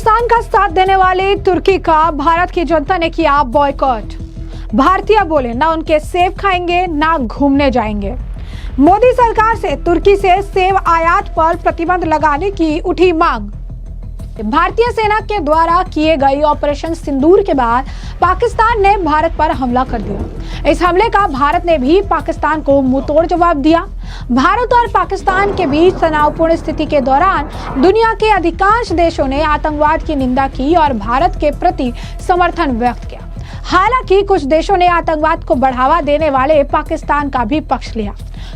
पाकिस्तान का साथ देने वाली तुर्की का भारत की जनता ने किया बॉयकॉट। भारतीय बोले ना उनके सेब खाएंगे ना घूमने जाएंगे। मोदी सरकार से तुर्की से सेब आयात पर प्रतिबंध लगाने की उठी मांग। भारतीय सेना के द्वारा किए गए ऑपरेशन सिंदूर के बाद पाकिस्तान ने भारत पर हमला कर दिया। इस हमले का भारत ने भी पाकिस्तान को मुंहतोड़ जवाब दिया। भारत और पाकिस्तान के बीच तनावपूर्ण स्थिति के दौरान दुनिया के अधिकांश देशों ने आतंकवाद की निंदा की और भारत के प्रति समर्थन व्यक्त किया। हालांकि कुछ देशों ने आतंकवाद को बढ़ावा देने वाले पाकिस्तान का भी पक्ष लिया।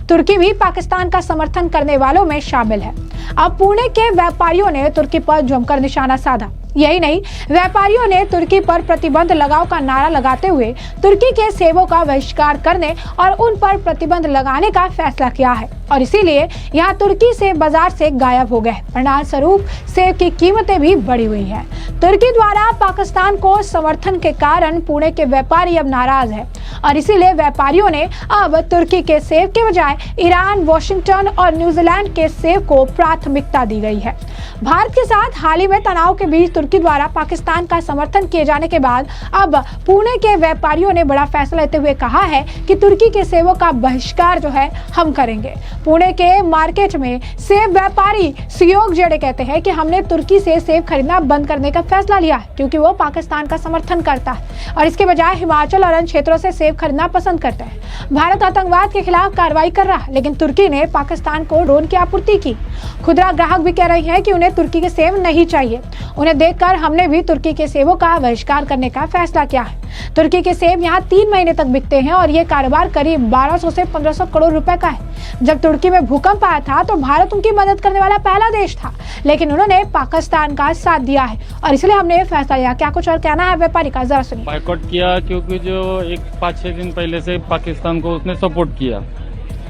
तुर्की भी पाकिस्तान का समर्थन करने वालों में शामिल है। अब पुणे के व्यापारियों ने तुर्की पर जमकर निशाना साधा। यही नहीं, व्यापारियों ने तुर्की पर प्रतिबंध लगाओ का नारा लगाते हुए तुर्की के सेबों का बहिष्कार करने और उन पर प्रतिबंध लगाने का फैसला किया है और इसीलिए यहाँ तुर्की से बाजार से गायब हो गए। परिणाम स्वरूप सेब की कीमतें भी बढ़ी हुई हैं। तुर्की द्वारा पाकिस्तान को समर्थन के कारण पुणे के व्यापारी अब नाराज है और इसीलिए व्यापारियों ने अब तुर्की के सेब के बजाय ईरान, वाशिंगटन और न्यूजीलैंड के सेब को प्राथमिकता दी गई है। भारत के साथ हाल ही में तनाव के बीच तुर्की द्वारा पाकिस्तान का समर्थन किए जाने के बाद अब पुणे के व्यापारियों ने बड़ा फैसला लेते हुए कहा है कि तुर्की के सेबों का बहिष्कार जो है हम करेंगे। पुणे के मार्केट में सेब व्यापारी सुयोग जेडे कहते हैं कि हमने तुर्की से सेब खरीदना बंद करने का फैसला लिया है क्योंकि वो पाकिस्तान का समर्थन करता है और इसके बजाय हिमाचल और अन्य क्षेत्रों से सेब खरीदना पसंद करते हैं। भारत आतंकवाद के खिलाफ कार्रवाई कर रहा है, लेकिन तुर्की ने पाकिस्तान को ड्रोन की आपूर्ति की। खुदरा ग्राहक भी कह रहे हैं कि उन्हें तुर्की के सेब नहीं चाहिए। उन्हें देखकर हमने भी तुर्की के सेबों का बहिष्कार करने का फैसला किया है। तुर्की के सेब यहाँ 3 महीने तक बिकते हैं और ये कारोबार करीब 1200 से 1500 करोड़ रुपए का है। जब तुर्की में भूकंप आया था तो भारत उनकी मदद करने वाला पहला देश था, लेकिन उन्होंने पाकिस्तान का साथ दिया है और इसलिए हमने ये फैसला लिया। क्या कुछ और कहना है व्यापारी का, जरा सुनिए। बायकॉट किया क्योंकि जो एक 5-6 दिन पहले से पाकिस्तान को उसने सपोर्ट किया।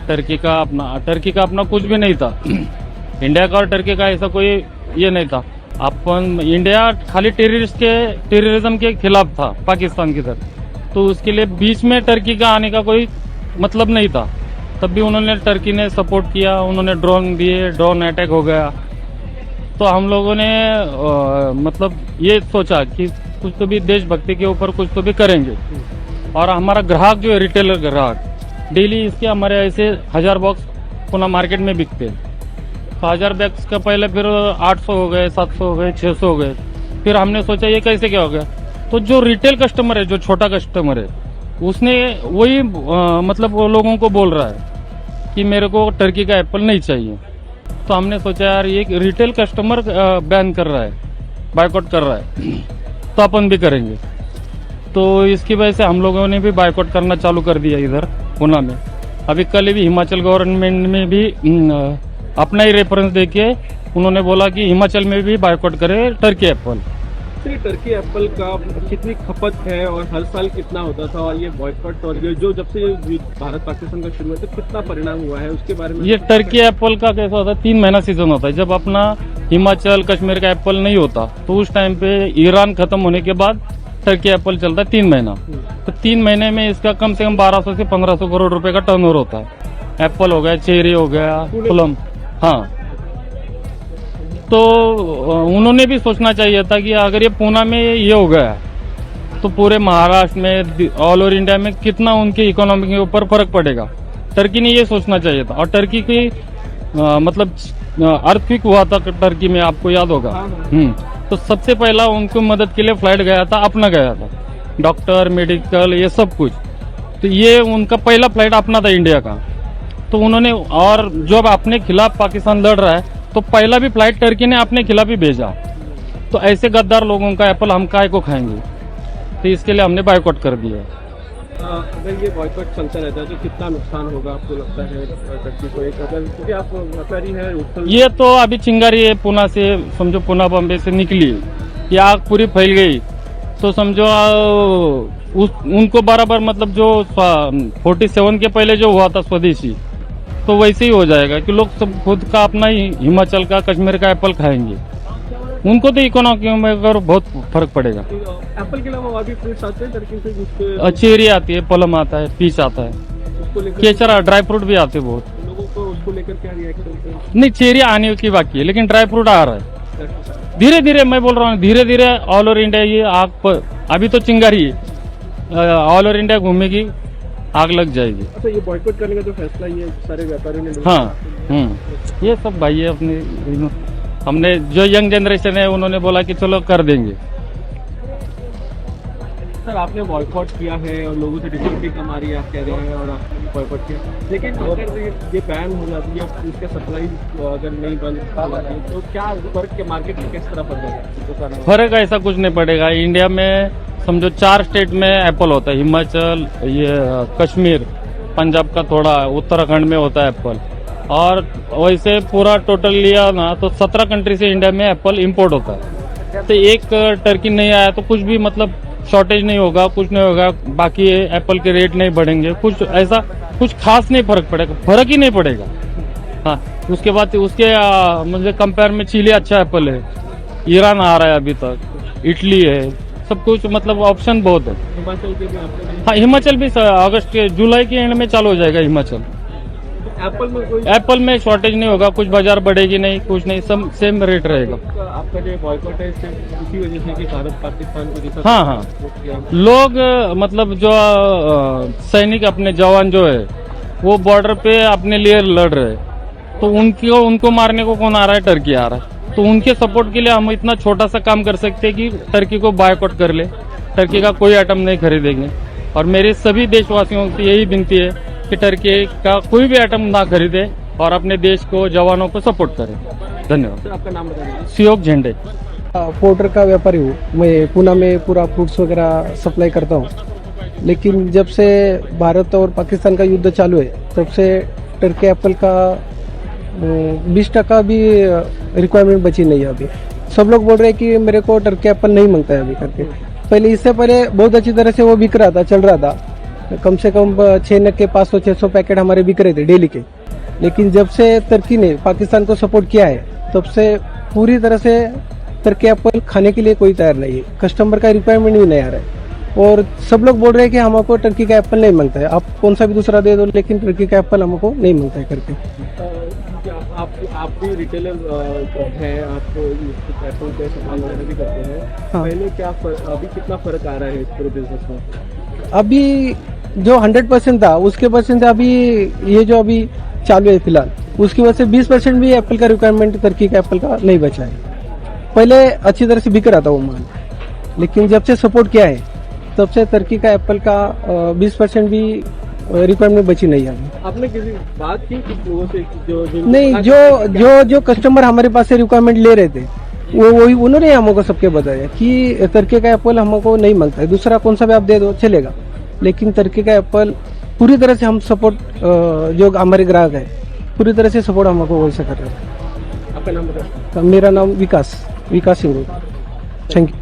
टर्की का अपना कुछ भी नहीं था। इंडिया का और टर्की का ऐसा कोई ये नहीं था। अपन इंडिया खाली टेररिज्म के खिलाफ था पाकिस्तान की तरफ, तो उसके लिए बीच में टर्की का आने का कोई मतलब नहीं था। तब भी टर्की ने सपोर्ट किया, उन्होंने ड्रोन दिए, ड्रोन अटैक हो गया। तो हम लोगों ने मतलब ये सोचा कि कुछ तो भी देशभक्ति के ऊपर कुछ तो भी करेंगे। और हमारा ग्राहक जो है, रिटेलर ग्राहक, डेली इसके हमारे ऐसे 1000 बॉक्स पुणे मार्केट में बिकते हैं। तो 1000 बैग्स का पहले फिर 800 हो गए, 700 हो गए, 600 हो गए। फिर हमने सोचा ये कैसे क्या हो गया। तो जो रिटेल कस्टमर है, जो छोटा कस्टमर है, उसने वही मतलब वो लोगों को बोल रहा है कि मेरे को टर्की का एप्पल नहीं चाहिए। तो हमने सोचा यार ये रिटेल कस्टमर बैन कर रहा है, बायकॉट कर रहा है, तो अपन भी करेंगे। तो इसकी वजह से हम लोगों ने भी बायकॉट करना चालू कर दिया इधर पुणे में। अभी कल भी हिमाचल गवर्नमेंट में भी अपना ही रेफरेंस देके उन्होंने बोला कि हिमाचल में भी बायकॉट करे टर्की एप्पल। टर्की एप्पल का कितनी खपत है और हर साल कितना होता था, और ये बॉयकॉट और ये जो जब से भारत पाकिस्तान का शुरू हुआ तो कितना परिणाम हुआ है उसके बारे में? ये टर्की एप्पल का कैसा होता है, 3 महीना सीजन होता है। जब अपना हिमाचल कश्मीर का एप्पल नहीं होता तो उस टाइम पे ईरान खत्म होने के बाद टर्की एप्पल चलता है 3 महीना। तो 3 महीने में इसका कम से कम 1200 से 1500 करोड़ रुपए का टर्नओवर होता है। एप्पल हो गया, चेरी हो गया, प्लम। हाँ, तो उन्होंने भी सोचना चाहिए था कि अगर ये पुणे में ये हो गया तो पूरे महाराष्ट्र में, ऑल ओवर इंडिया में कितना उनकी इकोनॉमी के ऊपर फर्क पड़ेगा। टर्की ने ये सोचना चाहिए था। और टर्की की मतलब अर्थक्वेक हुआ था टर्की में, आपको याद होगा। तो सबसे पहला उनको मदद के लिए फ्लाइट गया था, अपना गया था, डॉक्टर, मेडिकल, ये सब कुछ। तो ये उनका पहला फ्लाइट अपना था इंडिया का। तो उन्होंने, और जब अपने खिलाफ पाकिस्तान लड़ रहा है तो पहला भी फ्लाइट टर्की ने अपने खिलाफ ही भेजा। तो ऐसे गद्दार लोगों का एप्पल हम काय को खाएंगे, तो इसके लिए हमने बायकॉट कर दिया। अगर ये बॉयकॉट चलता रहता है तो कितना नुकसान होगा आपको लगता है टर्की को? क्योंकि आप व्यापारी हैं। ये तो अभी चिंगारी है पुणे से, समझो पुणे बॉम्बे से निकली, ये आग पूरी फैल गई तो समझो उनको बराबर, मतलब जो 47 के पहले जो हुआ था स्वदेशी, तो वैसे ही हो जाएगा कि लोग सब खुद का अपना ही हिमाचल का, कश्मीर का एप्पल खाएंगे। उनको तो इकोनॉमी में अगर बहुत फर्क पड़ेगा। एप्पल के अलावा और भी फ्रूट्स आते हैं टर्की से? चेरी आती है, प्लम आता है, पीच आता है, केचरा, ड्राई फ्रूट भी आते हैं बहुत। लोगों को उसको लेकर क्या रिएक्शन? नहीं, चेरी आने की बाकी है, लेकिन ड्राई फ्रूट आ रहा है। धीरे धीरे मैं बोल रहा हूँ, धीरे धीरे ऑल ओवर इंडिया ये आग पर, अभी तो चिंगारी है, ऑल ओवर इंडिया घूमेगी, आग लग जाएगी। अच्छा, ये बॉयकॉट करने का जो फैसला ये सारे व्यापारियों ने लिया। हाँ, ये सब भाई है अपने, हमने जो यंग जनरेशन है उन्होंने बोला कि चलो कर देंगे। सर, आपने बॉयकॉट किया है और लोगों से डिस्ट्रीब्यूटिंग कम आ रही है, आप कह रहे हैं, और आपने बॉयकॉट किया, लेकिन अगर ये बैन हो जाती है, इसका सप्लाई अगर नहीं बंद हो जाती है, तो क्या फर्क के मार्केट में किस तरह पड़ेगा? फर्क ऐसा कुछ नहीं पड़ेगा। इंडिया में समझो 4 स्टेट में एप्पल होता है, हिमाचल, ये कश्मीर, पंजाब का थोड़ा, उत्तराखंड में होता है एप्पल, और वैसे पूरा टोटल लिया ना तो 17 कंट्री से इंडिया में एप्पल इंपोर्ट होता है। तो एक टर्की नहीं आया तो कुछ भी मतलब शॉर्टेज नहीं होगा, कुछ नहीं होगा, बाकी एप्पल के रेट नहीं बढ़ेंगे, कुछ ऐसा कुछ खास नहीं फर्क पड़ेगा, फर्क ही नहीं पड़ेगा। हाँ, उसके बाद उसके मुझे कंपेयर में चिली अच्छा एप्पल है, ईरान आ रहा है अभी तक, इटली है, सब कुछ मतलब ऑप्शन बहुत है। हिमाचल के भी आपने, हाँ, हिमाचल भी अगस्त के जुलाई के एंड में चालू हो जाएगा हिमाचल। एप्पल में कोई एप्पल में शॉर्टेज नहीं होगा, कुछ बाजार बढ़ेगी नहीं, कुछ नहीं, सब सेम रेट रहेगा। आपका जो बॉयकॉट है सिर्फ इसी वजह से कि भारत पाकिस्तान को जैसा हाँ हाँ, लोग मतलब जो सैनिक अपने जवान जो है वो बॉर्डर पे अपने लिए लड़ रहे हैं, तो उनको मारने को कौन आ रहा है? टर्की आ रहा है। तो उनके सपोर्ट के लिए हम इतना छोटा सा काम कर सकते हैं कि टर्की को बायकॉट कर ले, टर्की का कोई आइटम नहीं खरीदेंगे। और मेरे सभी देशवासियों की यही विनती है कि टर्की का कोई भी आइटम ना खरीदे और अपने देश को, जवानों को सपोर्ट करें। धन्यवाद। सर, आपका नाम बताइए। सियोग झंडे। पोर्टर का व्यापारी हूँ मैं, पूना में पूरा फ्रूट्स वगैरह सप्लाई करता हूँ। लेकिन जब से भारत और पाकिस्तान का युद्ध चालू है तब से टर्की एप्पल का 20% भी रिक्वायरमेंट बची नहीं है अभी। सब लोग बोल रहे हैं कि मेरे को टर्की एप्पल नहीं मांगता है अभी करके। पहले, इससे पहले बहुत अच्छी तरह से वो बिक रहा था, चल रहा था, कम से कम 6 के 500-600 पैकेट हमारे बिक रहे थे डेली के। लेकिन जब से टर्की ने पाकिस्तान को सपोर्ट किया है तब से पूरी तरह से टर्की एप्पल खाने के लिए कोई तैयार नहीं है, कस्टमर का रिक्वायरमेंट भी नहीं आ रहा है। और सब लोग बोल रहे हैं कि हमको टर्की का एप्पल नहीं मांगता है, आप कौन सा भी दूसरा दे दो, लेकिन टर्की का एप्पल हमको नहीं मांगता है करके। आप भी रिटेलर हैं, आप एप्पल के सामान वगैरह भी करते हैं। हाँ। पहले क्या अभी कितना फर्क आ रहा है इस पूरे बिजनेस में? अभी जो 100% था उसके परसेंट अभी ये जो अभी चालू है फिलहाल, उसकी वजह से 20% भी एप्पल का रिक्वायरमेंट टर्की का एप्पल का नहीं बचा है। पहले अच्छी तरह से बिक रहा था वो माल, लेकिन जब से सपोर्ट किया है तब से टर्की का एप्पल का 20% भी रिक्वायरमेंट बची नहीं है अभी। आपने किसी बात की कुछ लोगों से जो नहीं, जो कस्टमर हमारे पास से रिक्वायरमेंट ले रहे थे वो वही उन्होंने हमको सबके बताया कि टर्की का एप्पल हमको नहीं मांगता है, दूसरा कौन सा भी आप दे दो चलेगा, लेकिन टर्की का एप्पल पूरी तरह से हम सपोर्ट, जो हमारे ग्राहक है पूरी तरह से सपोर्ट हमको वैसे कर रहे हैं। आपका नाम बताइए। मेरा नाम Vikas Singh. Thank you.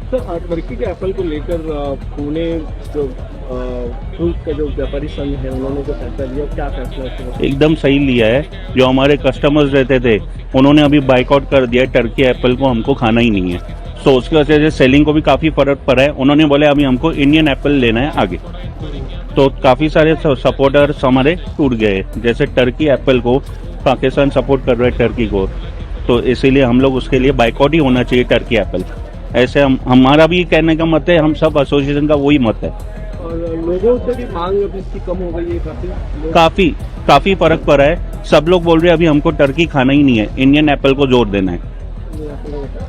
Sir, Turkey के एप्पल को लेकर पुणे जो फ्रूट का जो व्यापारी संघ है उन्होंने जो फैसला लिया, क्या फैसला है? एकदम सही लिया है। जो हमारे कस्टमर्स रहते थे उन्होंने अभी बाइकआउट कर दिया है, टर्की एप्पल को हमको खाना ही नहीं है। तो उसकी वजह से सेलिंग को भी काफ़ी फर्क पड़ा है। उन्होंने बोले अभी हमको इंडियन एप्पल लेना है आगे, तो काफ़ी सारे सपोर्टर्स हमारे टूट गए। जैसे टर्की एप्पल को पाकिस्तान सपोर्ट कर रहा है टर्की को, तो इसीलिए हम लोग उसके लिए बाइकआउट ही होना चाहिए टर्की एप्पल। ऐसे हमारा भी कहने का मत है, हम सब एसोसिएशन का वही मत है। और लोगों से भी मांग अभी इसकी कम हो गई है, काफी फर्क पड़ा है। सब लोग बोल रहे हैं अभी हमको टर्की खाना ही नहीं है, इंडियन एप्पल को जोर देना है।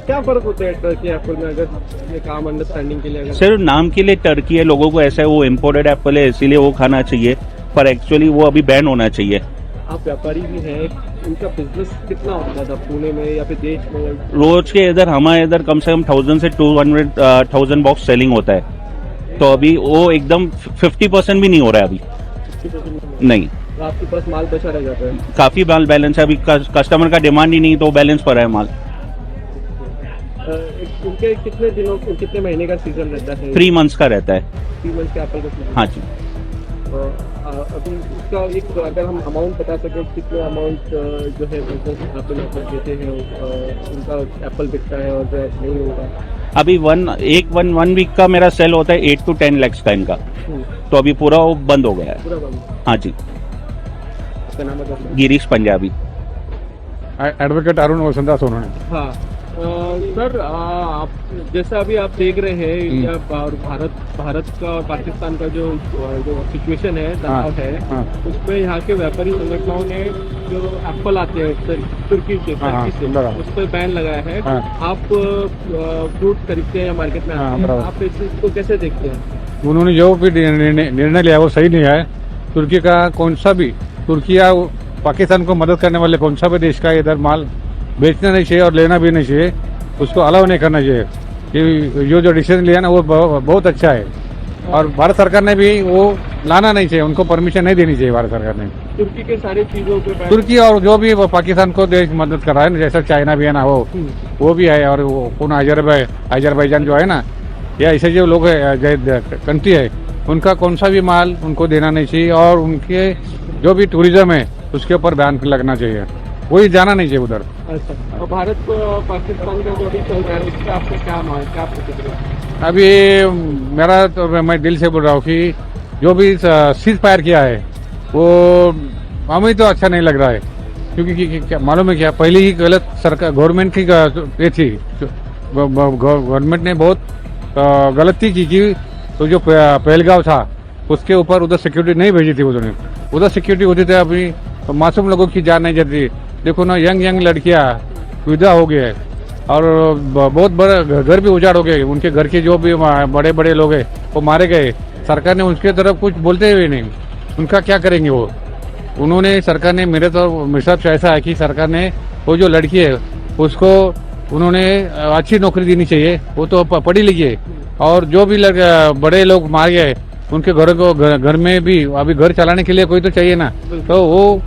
क्या फर्क होता है टर्की एप्पल में? अगर ये काम अंडरस्टैंडिंग के लिए, अगर सिर्फ नाम के लिए टर्की है, लोगों को ऐसा है वो इम्पोर्टेड एप्पल है इसीलिए वो खाना चाहिए, पर एक्चुअली वो अभी बैन होना चाहिए। आप व्यापारी भी हैं, उनका बिजनेस कितना होता था पुणे में या फिर देश में? रोज के इधर हमारे इधर कम से कम 1000 से 200,000 बॉक्स सेलिंग होता है, तो अभी वो एकदम 50% भी नहीं हो रहा है अभी। 50% नहीं, तो आपके पास माल बचा रह जाता है? काफी माल बैलेंस है अभी, कस्टमर का डिमांड ही नहीं तो बैलेंस पर है माल। उनके कितने महीने का सीजन रहता है? 3 मंथ्स का रहता है। 3 मंथ्स का एप्पल का सीजन? हाँ जी। अभी उसका एक अगर हम अमाउंट बता सकें, कितने अमाउंट जो है बिजनेस एप्पल देते हैं, उनका एप्पल बिकता है और जो नहीं होगा? अभी वन वीक का मेरा सेल होता है 8 to 10 lakhs का इनका, तो अभी पूरा वो बंद हो गया है। पूरा बंद? हाँ जी। आपका नाम बताइए। गिरीश पंजाबी। एडवोकेट अरुण वसंतदास सोनवणे। हाँ, सर आप जैसा अभी आप देख रहे हैं इंडिया और भारत का और पाकिस्तान का जो सिचुएशन है, तनाव है, उसमें यहाँ के व्यापारी संगठनों ने जो एप्पल आते हैं तुर्की से उस पर बैन लगाया है। आप फ्रूट खरीदते हैं या मार्केट में आते हैं, आप इस चीज को कैसे देखते हैं? उन्होंने जो भी निर्णय लिया वो सही नहीं है। तुर्की का कौन सा भी तुर्की या पाकिस्तान को मदद करने वाले कौन सा भी देश का इधर माल बेचना नहीं चाहिए और लेना भी नहीं चाहिए, उसको अलाउ नहीं करना चाहिए। कि जो डिसीजन लिया ना वो बहुत अच्छा है और भारत सरकार ने भी वो लाना नहीं चाहिए, उनको परमिशन नहीं देनी चाहिए भारत सरकार ने। तुर्की के सारे चीजों पे तुर्की और जो भी पाकिस्तान को देश मदद कर रहा है ना, जैसा चाइना भी है ना वो भी है, और वो कौन अजरबैजान जो है ना, या ऐसे जो लोग कंट्री है उनका कौन सा भी माल उनको देना नहीं चाहिए और उनके जो भी टूरिज्म है उसके ऊपर बैन लगना चाहिए, वही जाना नहीं चाहिए उधर। अच्छा, और भारत को पाकिस्तान का जो भी चल रहा है इसका आपको क्या प्रतिक्रिया? अभी मेरा तो मैं दिल से बोल रहा हूँ कि जो भी सीज फायर किया है वो हमें तो अच्छा नहीं लग रहा है, क्योंकि क्या मालूम है क्या, पहले ही गलत सरकार गवर्नमेंट की ये थी, गवर्नमेंट ने बहुत गलती की तो जो पहलगांव था उसके ऊपर उधर सिक्योरिटी नहीं भेजी थी उन्होंने। उधर सिक्योरिटी होती थी, अभी तो मासूम लोगों की जान नहीं जाती। देखो ना, यंग लड़कियां विदा हो गए और बहुत बड़ा घर भी उजाड़ हो गए, उनके घर के जो भी बड़े बड़े लोग हैं वो मारे गए। सरकार ने उनके तरफ कुछ बोलते हुए नहीं, उनका क्या करेंगे वो। उन्होंने सरकार ने मेरे हिसाब से ऐसा है कि सरकार ने वो जो लड़की है उसको उन्होंने अच्छी नौकरी देनी चाहिए, वो तो पढ़ी लिखी है, और जो भी बड़े लोग मार गए उनके घर में भी अभी घर चलाने के लिए कोई तो चाहिए ना, तो वो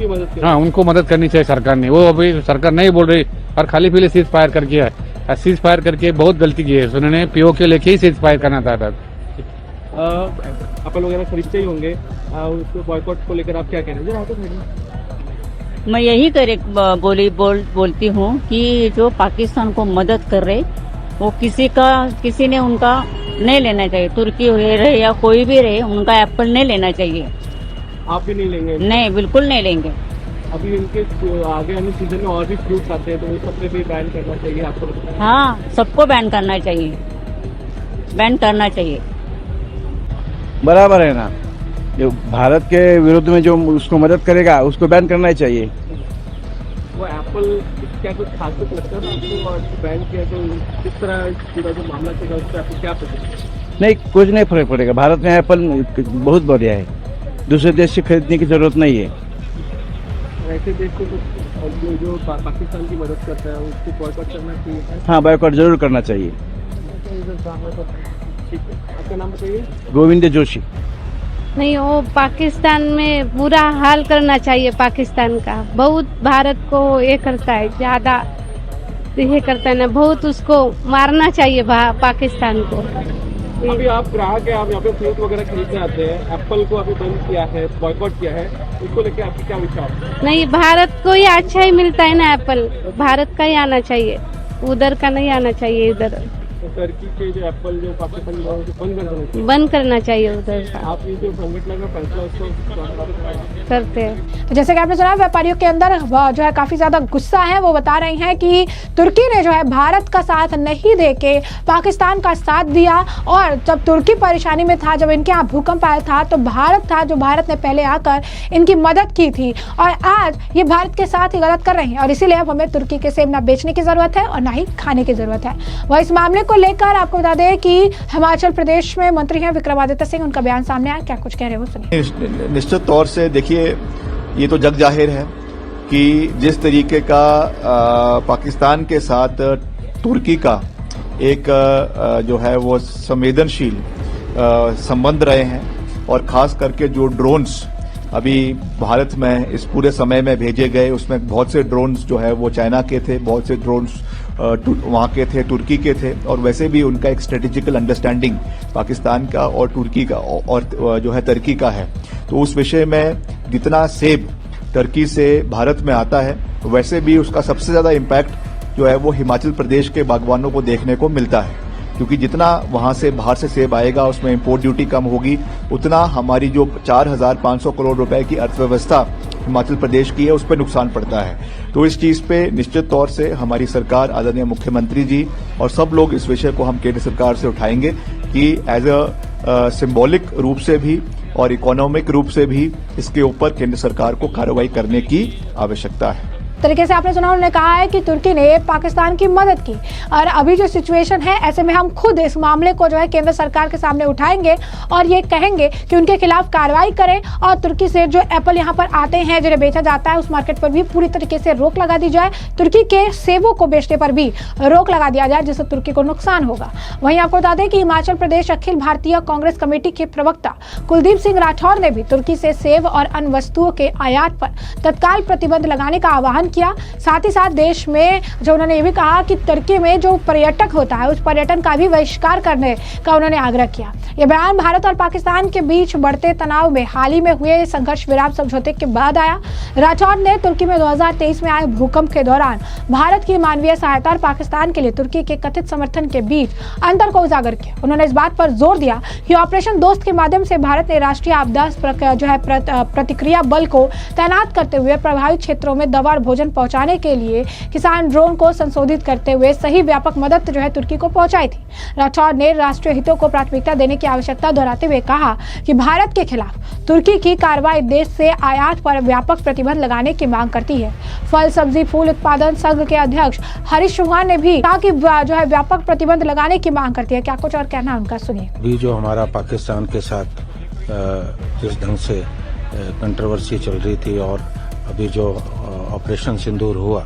हाँ उनको मदद करनी चाहिए सरकार ने। वो अभी सरकार नहीं बोल रही और खाली पीले सीज फायर करके है, सीज फायर करके बहुत गलती की है उन्होंने। पीओ के लेके ही सीज फायर करना था। एप्पल वगैरह खरीदते ही होंगे, उसको बॉयकॉट को लेकर आप क्या कह रहे हैं? मैं यही बोलती हूँ कि जो पाकिस्तान को मदद कर रहे वो किसी ने उनका नहीं लेना चाहिए। तुर्की रहे या कोई भी रहे, उनका एप्पल नहीं लेना चाहिए। आप भी नहीं लेंगे? नहीं, बिल्कुल नहीं लेंगे। अभी इनके आगे आने सीजन में और भी फ्रूट्स आते हैं, तो वो सब पे भी बैन करना चाहिए आपको? हाँ, सबको बैन करना चाहिए, बैन करना चाहिए। बराबर है ना, जो भारत के विरुद्ध में जो उसको मदद करेगा उसको बैन करना ही चाहिए। वो एप्पल क्या कुछ खासियत लगता है आपको, और बैन किया तो किस तरह पूरा जो मामला चलेगा उस पर आपको क्या पता? नहीं, कुछ नहीं फर्क पड़ेगा। भारत में एप्पल बहुत बढ़िया है, दूसरे देश से खरीदने की जरूरत नहीं है। ऐसे देश को जो पाकिस्तान की मदद करता है उसको बॉयकॉट करना चाहिए? हाँ, बॉयकॉट जरूर करना चाहिए। ठीक है, आपका नाम बताइए? गोविंद जोशी। नहीं, वो पाकिस्तान में बुरा हाल करना चाहिए। पाकिस्तान का बहुत भारत को ये करता है, ज्यादा ये करता है ना, बहुत उसको मारना चाहिए पाकिस्तान को। अभी आप ग्राहक है, आप यहाँ पे फ्रूट वगैरह खरीदने आते हैं, एप्पल को अभी बंद किया है, बॉयकॉट किया है, उसको लेके आपकी क्या विचार? नहीं, भारत को ही अच्छा ही मिलता है ना एप्पल, भारत का ही आना चाहिए, उधर का नहीं आना चाहिए। इधर टर्की के जो एप्पल जो पाकिस्तान बंद करना चाहिए उधर का। आप ये जो संगठन का फैसला उसको करते हैं। तो जैसे कि आपने सुना, व्यापारियों के अंदर जो है काफी ज्यादा गुस्सा है। वो बता रहे हैं कि तुर्की ने जो है भारत का साथ नहीं देके पाकिस्तान का साथ दिया, और जब तुर्की परेशानी में था, जब इनके यहाँ भूकंप आया था, तो भारत था जो भारत ने पहले आकर इनकी मदद की थी, और आज ये भारत के साथ ही गलत कर रहे हैं, और इसीलिए अब हमें तुर्की के सेब ना बेचने की जरूरत है और ना ही खाने की जरूरत है। वह इस मामले को लेकर आपको बता दें कि हिमाचल प्रदेश में मंत्री हैं विक्रमादित्य सिंह, उनका बयान सामने आया, क्या कुछ कह रहे हो सुनिए। निश्चित तौर से देखिए, ये तो जग जाहिर है कि जिस तरीके का पाकिस्तान के साथ तुर्की का एक जो है वो संवेदनशील संबंध रहे हैं, और खास करके जो ड्रोन्स अभी भारत में इस पूरे समय में भेजे गए, उसमें बहुत से ड्रोन्स जो है वो चाइना के थे, बहुत से ड्रोन्स वहाँ के थे, तुर्की के थे, और वैसे भी उनका एक स्ट्रेटेजिकल अंडरस्टैंडिंग पाकिस्तान का और तुर्की का और जो है तुर्की का है। तो उस विषय में जितना सेब तुर्की से भारत में आता है, वैसे भी उसका सबसे ज्यादा इम्पैक्ट जो है वो हिमाचल प्रदेश के बागवानों को देखने को मिलता है, क्योंकि जितना वहां से बाहर से सेब आएगा उसमें इंपोर्ट ड्यूटी कम होगी, उतना हमारी जो 4,500 करोड़ रुपए की अर्थव्यवस्था हिमाचल प्रदेश की है उस पर नुकसान पड़ता है। तो इस चीज पे निश्चित तौर से हमारी सरकार, आदरणीय मुख्यमंत्री जी और सब लोग इस विषय को हम केंद्र सरकार से उठाएंगे कि एज अ सिंबॉलिक रूप से भी और इकोनॉमिक रूप से भी इसके ऊपर केंद्र सरकार को कार्रवाई करने की आवश्यकता है। तरीके से आपने सुना, उन्होंने कहा है कि तुर्की ने पाकिस्तान की मदद की और अभी जो सिचुएशन है ऐसे में हम खुद इस मामले को जो है केंद्र सरकार के सामने उठाएंगे और ये कहेंगे कि उनके खिलाफ कार्रवाई करें और तुर्की से जो एप्पल यहाँ पर आते हैं, जिन्हें बेचा जाता है, उस मार्केट पर भी पूरी तरीके से रोक लगा दी जाए। तुर्की के सेबों को बेचने पर भी रोक लगा दिया जाए, जिससे तुर्की को नुकसान होगा। वहीं आपको बता दें कि हिमाचल प्रदेश अखिल भारतीय कांग्रेस कमेटी के प्रवक्ता कुलदीप सिंह राठौर ने भी तुर्की से सेब और अन्य वस्तुओं के आयात पर तत्काल प्रतिबंध लगाने का आह्वान किया। साथ ही साथ देश में जो उन्होंने ये भी कहा कि तुर्की में जो पर्यटक होता है उस पर्यटन का भी बहिष्कार करने का उन्होंने आग्रह किया। यह बयान भारत और पाकिस्तान के बीच बढ़ते तनाव में हाल ही में हुए संघर्ष विराम समझौते के बाद आया। राठौर ने तुर्की में 2023 में आए भूकंप के दौरान भारत की मानवीय सहायता और पाकिस्तान के लिए तुर्की के कथित समर्थन के बीच अंतर को उजागर किया। उन्होंने इस बात पर जोर दिया कि ऑपरेशन दोस्त के माध्यम से भारत ने राष्ट्रीय आपदा जो है प्रतिक्रिया बल को तैनात करते हुए प्रभावित क्षेत्रों में दवा और भोजन पहुंचाने के लिए किसान ड्रोन को संशोधित करते हुए सही व्यापक मदद जो है तुर्की को पहुंचाई थी। राठौर ने राष्ट्रीय हितों को प्राथमिकता देने की आवश्यकता दोहराते हुए कहा कि भारत के खिलाफ तुर्की की कार्रवाई देश से आयात पर व्यापक प्रतिबंध लगाने की मांग करती है। फल सब्जी फूल उत्पादन संघ के अध्यक्ष हरीश चौहान ने भी कहा कि जो है व्यापक प्रतिबंध लगाने की मांग करती है। क्या कुछ और कहना उनका, सुनिए। अभी जो हमारा पाकिस्तान के साथ जिस ढंग से कंट्रोवर्सी चल रही थी और अभी जो ऑपरेशन सिंदूर हुआ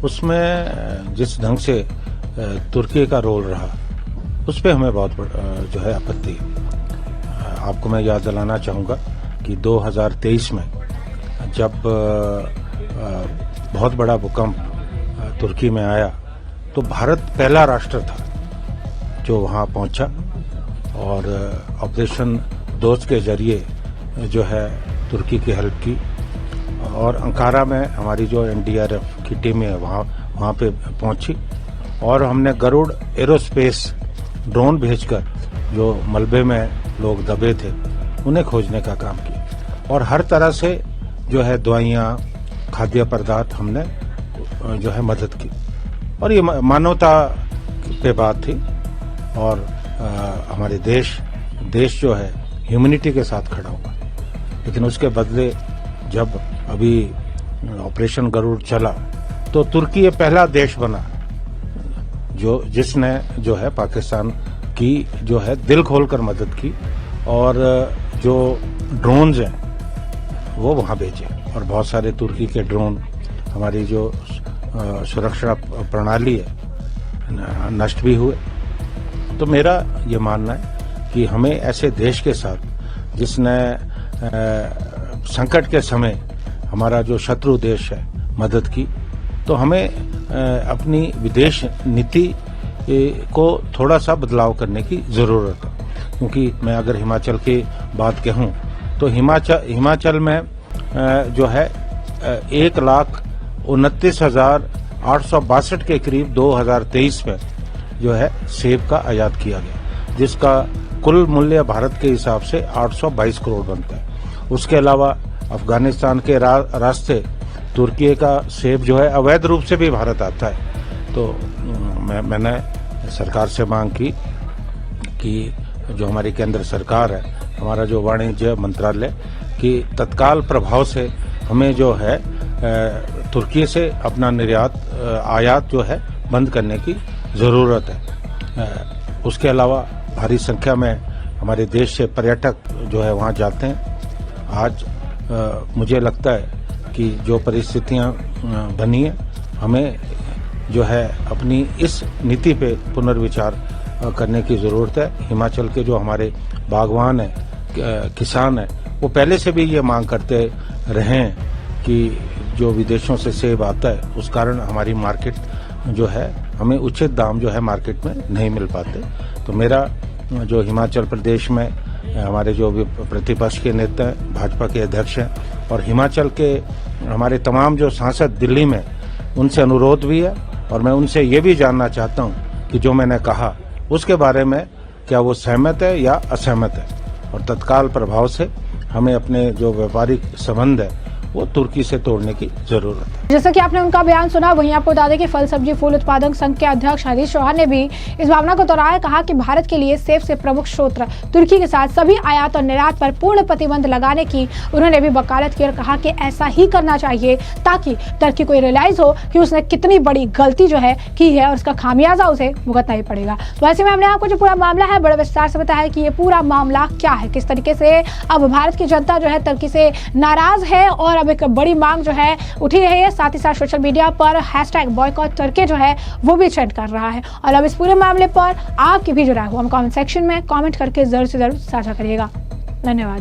उसमें जिस ढंग से तुर्की का रोल रहा उस पर हमें बहुत जो है आपत्ति है। आपको मैं याद दिलाना चाहूँगा कि 2023 में जब बहुत बड़ा भूकंप तुर्की में आया तो भारत पहला राष्ट्र था जो वहाँ पहुँचा और ऑपरेशन दोस्त के जरिए जो है तुर्की की हेल्प की और अंकारा में हमारी जो एनडीआरएफ की टीम है वहाँ पे पहुंची और हमने गरुड़ एरोस्पेस ड्रोन भेजकर जो मलबे में लोग दबे थे उन्हें खोजने का काम किया और हर तरह से जो है दवाइयाँ खाद्य पदार्थ हमने जो है मदद की और ये मानवता पे बात थी और हमारे देश जो है ह्यूमैनिटी के साथ खड़ा हुआ। लेकिन उसके बदले जब अभी ऑपरेशन गरुड़ चला तो तुर्की ये पहला देश बना जिसने जो है पाकिस्तान की जो है दिल खोलकर मदद की और जो ड्रोन्स हैं वो वहाँ भेजे और बहुत सारे तुर्की के ड्रोन हमारी जो सुरक्षा प्रणाली है नष्ट भी हुए। तो मेरा ये मानना है कि हमें ऐसे देश के साथ जिसने संकट के समय हमारा जो शत्रु देश है मदद की, तो हमें अपनी विदेश नीति को थोड़ा सा बदलाव करने की जरूरत है। क्योंकि मैं अगर हिमाचल की बात कहूँ तो हिमाचल में जो है 1,29,862 के करीब 2023 में जो है सेब का आयात किया गया, जिसका कुल मूल्य भारत के हिसाब से 822 करोड़ बनता है। उसके अलावा अफगानिस्तान के रास्ते तुर्की का सेब जो है अवैध रूप से भी भारत आता है। तो मैंने सरकार से मांग की कि जो हमारी केंद्र सरकार है, हमारा जो वाणिज्य मंत्रालय की तत्काल प्रभाव से हमें जो है तुर्की से अपना निर्यात आयात जो है बंद करने की ज़रूरत है। उसके अलावा भारी संख्या में हमारे देश से पर्यटक जो है वहाँ जाते हैं। आज मुझे लगता है कि जो परिस्थितियाँ बनी है, हमें जो है अपनी इस नीति पे पुनर्विचार करने की ज़रूरत है। हिमाचल के जो हमारे बागवान हैं, किसान हैं, वो पहले से भी ये मांग करते रहे हैं कि जो विदेशों से सेब आता है उस कारण हमारी मार्केट जो है हमें उचित दाम जो है मार्केट में नहीं मिल पाते। तो मेरा जो हिमाचल प्रदेश में हमारे जो भी प्रतिपक्ष के नेता हैं, भाजपा के अध्यक्ष हैं और हिमाचल के हमारे तमाम जो सांसद दिल्ली में, उनसे अनुरोध भी है और मैं उनसे ये भी जानना चाहता हूँ कि जो मैंने कहा उसके बारे में क्या वो सहमत है या असहमत है और तत्काल प्रभाव से हमें अपने जो व्यापारिक संबंध है वो तुर्की से तोड़ने की जरूरत है। जैसा कि आपने उनका बयान सुना, वहीं आपको बता दें कि फल सब्जी फूल उत्पादक संघ के अध्यक्ष हरीश चौहान ने भी इस भावना को दोहराया। कहा कि भारत के लिए सेब से प्रमुख स्रोत तुर्की के साथ सभी आयात और निर्यात पर पूर्ण प्रतिबंध लगाने की उन्होंने भी वकालत की और कहा कि ऐसा ही करना चाहिए ताकि तुर्की को रियलाइज हो कि उसने कितनी बड़ी गलती जो है की है और उसका खामियाजा उसे भुगतना ही पड़ेगा। तो ऐसे में हमने आपको जो पूरा मामला है बड़े विस्तार से बताया कि ये पूरा मामला क्या है, किस तरीके से अब भारत की जनता जो है तुर्की से नाराज है और अब एक बड़ी मांग जो है उठी रही है। साथ ही साथ सोशल मीडिया पर #बॉयकॉट तुर्की जो है वो भी ट्रेंड कर रहा है। और अब इस पूरे मामले पर आपकी भी जो राय हो हम कमेंट सेक्शन में कमेंट करके जरूर से जरूर साझा करिएगा। धन्यवाद।